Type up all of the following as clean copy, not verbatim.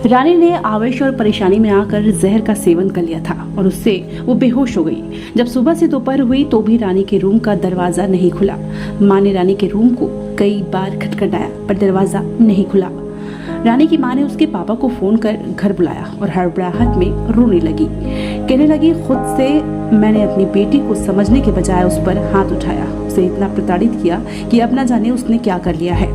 रानी ने आवेश और परेशानी में आकर जहर का सेवन कर लिया था और उससे वो बेहोश हो गई। जब सुबह से दोपहर हुई तो भी रानी के रूम का दरवाजा नहीं खुला। माँ ने रानी के रूम को कई बार खटखटाया पर दरवाजा नहीं खुला। रानी की माँ ने उसके पापा को फोन कर घर बुलाया और हड़बड़ाहट में रोने लगी। कहने लगी, खुद से मैंने अपनी बेटी को समझने के बजाय उस पर हाथ उठाया, उसे इतना प्रताड़ित किया कि अब न जाने उसने क्या कर लिया है।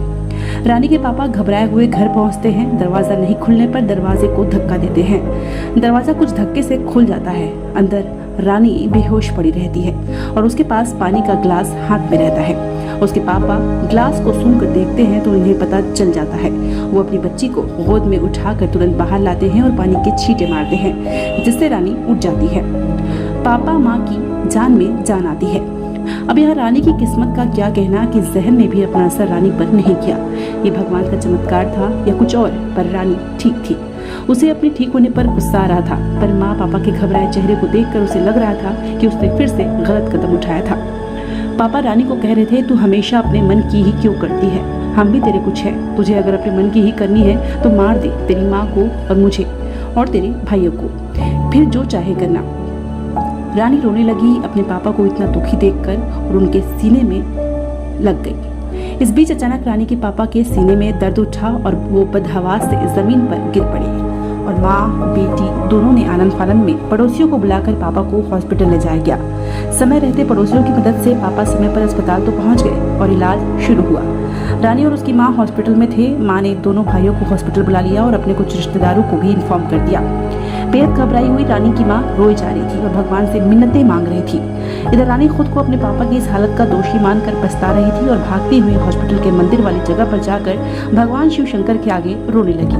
रानी के पापा घबराए हुए घर पहुंचते हैं। दरवाजा नहीं खुलने पर दरवाजे को धक्का देते हैं। दरवाजा कुछ धक्के से खुल जाता है। अंदर रानी बेहोश पड़ी रहती है और उसके पास पानी का ग्लास हाथ में रहता है। उसके पापा ग्लास को सूंघ कर देखते हैं तो उन्हें पता चल जाता है। वो अपनी बच्ची को गोद में उठाकर तुरंत बाहर लाते हैं और पानी के छींटे मारते हैं, जिससे रानी उठ जाती है। पापा माँ की जान में जान आती है। अब यह रानी की किस्मत का क्या कहना कि जहर ने भी अपना असर रानी पर नहीं किया। ये भगवान का चमत्कार था या कुछ और, पर रानी ठीक थी। उसे अपने ठीक होने पर गुस्सा आ रहा था, पर माँ पापा के घबराए चेहरे को देखकर उसे लग रहा था कि उसने फिर से गलत कदम उठाया था। पापा रानी को कह रहे थे, तू हमेशा अपने मन की ही क्यों करती है? हम भी तेरे कुछ है, तुझे अगर अपने मन की ही करनी है तो मार दे तेरी माँ को और मुझे और तेरे भाइयों को, फिर जो चाहे करना। रानी रोने लगी अपने पापा को इतना दुखी देखकर और उनके सीने में लग गई। इस बीच अचानक रानी के पापा के सीने में दर्द उठा और वो बदहवास से जमीन पर गिर पड़ी और माँ बेटी दोनों ने आनंद फानन में पड़ोसियों को बुलाकर पापा को हॉस्पिटल ले जाया गया। समय रहते पड़ोसियों की मदद से पापा समय पर अस्पताल तो पहुंच गए और इलाज शुरू हुआ। रानी और उसकी माँ हॉस्पिटल में थे। माँ ने दोनों भाइयों को हॉस्पिटल बुला लिया और अपने कुछ रिश्तेदारों को भी इन्फॉर्म कर दिया। बेहद घबराई हुई रानी की माँ रोई जा रही थी और भगवान से मिन्नतें मांग रही थी। इधर रानी खुद को अपने पापा की इस हालत का दोषी मानकर पछता रही थी और भागती हुई हॉस्पिटल के मंदिर वाली जगह पर जाकर भगवान शिव शंकर के आगे रोने लगी।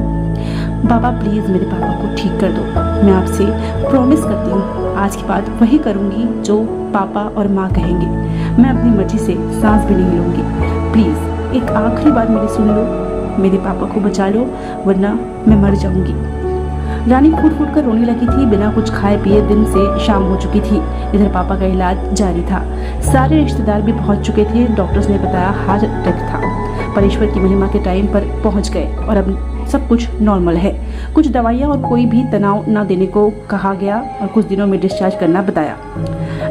बाबा प्लीज मेरे पापा को ठीक कर दो। मैं आपसे प्रॉमिस करती हूँ आज के बाद वही करूँगी जो पापा और माँ कहेंगे। मैं अपनी मर्जी से सांस भी नहीं लूँगी। प्लीज एक आखिरी बार मेरी सुन लो, मेरे पापा को बचा लो वरना मैं मर जाऊंगी। रानी फूट फूट कर रोने लगी थी। बिना कुछ खाए पिए दिन से शाम हो चुकी थी। इधर पापा का इलाज जारी था। सारे रिश्तेदार भी पहुंच चुके थे। डॉक्टर्स ने बताया हार्ट अटैक था। पर ईश्वर की महिमा के टाइम पर पहुंच गए और अब सब कुछ नॉर्मल है। कुछ दवाइयां और कोई भी तनाव न देने को कहा गया और कुछ दिनों में डिस्चार्ज करना बताया।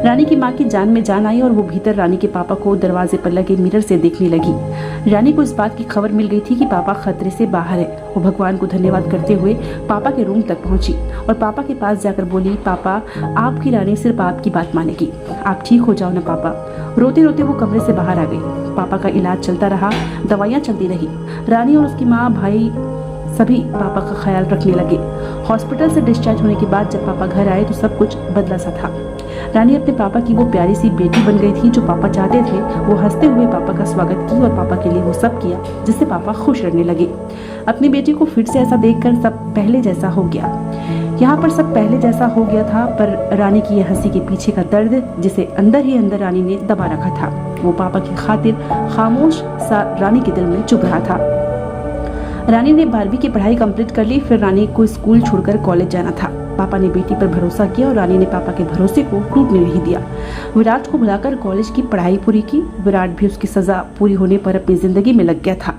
रानी की माँ की जान में जान आई और वो भीतर रानी के पापा को दरवाजे पर लगे मिरर से देखने लगी। रानी को इस बात की खबर मिल गई थी कि पापा खतरे से बाहर है। वो भगवान को धन्यवाद करते हुए पापा के रूम तक पहुंची और पापा के पास जाकर बोली, पापा आपकी रानी सिर्फ आपकी बात मानेगी, आप ठीक हो जाओ ना पापा। रोते रोते वो कमरे से बाहर आ गई। पापा का इलाज चलता रहा, दवाइयाँ चलती रही। रानी और उसकी माँ भाई सभी पापा का ख्याल रखने लगे। हॉस्पिटल से डिस्चार्ज होने के बाद जब पापा घर आए तो सब कुछ बदला सा था। रानी अपने पापा की वो प्यारी सी बेटी बन गई थी जो पापा चाहते थे। वो हंसते हुए पापा का स्वागत की और पापा के लिए वो सब किया जिससे पापा खुश रहने लगे। अपनी बेटी को फिर से ऐसा देखकर सब पहले जैसा हो गया। यहाँ पर सब पहले जैसा हो गया था, पर रानी की यह हंसी के पीछे का दर्द जिसे अंदर ही अंदर रानी ने दबा रखा था, वो पापा की खातिर खामोश सा रानी के दिल में चुभ रहा था। रानी ने 12वीं की पढ़ाई कंप्लीट कर ली। फिर रानी को स्कूल छोड़कर कॉलेज जाना था। पापा ने बेटी पर भरोसा किया और रानी ने पापा के भरोसे को टूटने नहीं दिया। विराट को बुलाकर कॉलेज की पढ़ाई पूरी की। विराट भी उसकी सजा पूरी होने पर अपनी जिंदगी में लग गया था।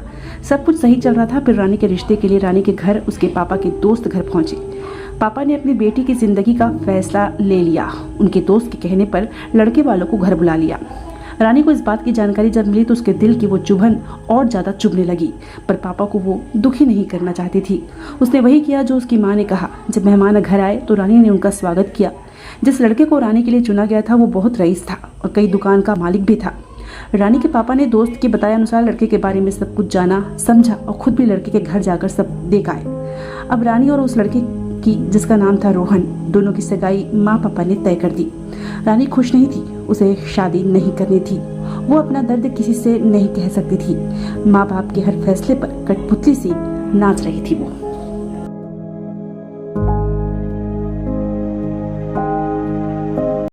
सब कुछ सही चल रहा था। फिर रानी के रिश्ते के लिए रानी के घर उसके पापा के दोस्त घर पहुंचे। पापा ने अपनी बेटी की जिंदगी का फैसला ले लिया। उनके दोस्त के कहने पर लड़के वालों को घर बुला लिया। रानी को इस बात की जानकारी जब मिली तो उसके दिल की वो चुभन और ज़्यादा चुभने लगी, पर पापा को वो दुखी नहीं करना चाहती थी। उसने वही किया जो उसकी माँ ने कहा। जब मेहमान घर आए तो रानी ने उनका स्वागत किया। जिस लड़के को रानी के लिए चुना गया था वो बहुत रईस था और कई दुकान का मालिक भी था। रानी के पापा ने दोस्त के बताए अनुसार लड़के के बारे में सब कुछ जाना, समझा और खुद भी लड़के के घर जाकर सब देख आए। अब रानी और उस लड़के की, जिसका नाम था रोहन, दोनों की सगाई माँ पापा ने तय कर दी। रानी खुश नहीं थी। उसे शादी नहीं करनी थी। वो अपना दर्द किसी से नहीं कह सकती थी। माँ बाप के हर फैसले पर कठपुतली सी नाच रही थी वो।